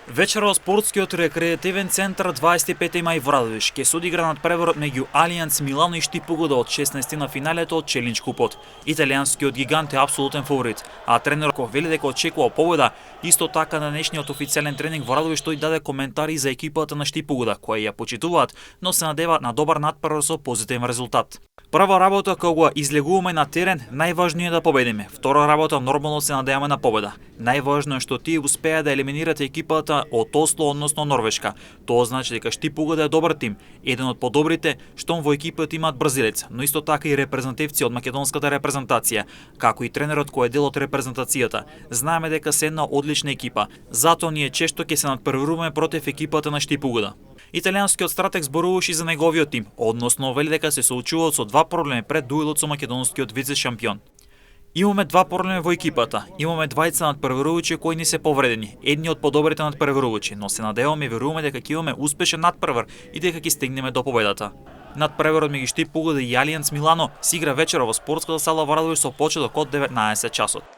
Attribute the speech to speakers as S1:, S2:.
S1: Вечера во спортскиот рекреативен центар 25 мај во Радовиш ќе се одигра надпреварот меѓу Алијанс Милано и Штипугода од 16 на финалето од Челлендж купот. Италијанскиот гигант е апсолутен фаворит, а тренерот вели дека очекува победа. Исто така на денешниот официјален тренинг во Радовиш тој даде коментари за екипата на Штипугода, која ја почитуваат, но се надеваат на добар надпревар со позитивен резултат. Прва работа кога излегуваме на терен, најважно е да победиме. Втора работа нормално се надеваме на победа. Најважно е што тие успеа да елиминирате екипата од Осло, односно Норвешка. Тоа значи дека Штипугода е добар тим, еден од подобрите, штом во екипата имаат бразилец, но исто така и репрезентативци од македонската репрезентација, како и тренерот кој е дел од репрезентацијата. Знаеме дека се една одлична екипа, затоа ние често ќе се надпреваруваме против екипата на Штипугода. Италијанскиот стратег зборуваше за неговиот тим, односно вели дека се соочуваат со два проблеми пред дуелот со македонскиот вице-шампион. Имаме два проблеми во екипата. Имаме двајца надпреварувачи кои ни се повредени, едни од подобрите надпреварувачи, но се надеваме и веруваме дека ќе имаме успешен надпревар и дека ќе стигнеме до победата. Надпреварот меѓу Штипугода и Алијанс Милано се игра вечера во спортската сала во Радовиш со почеток од 19 часот.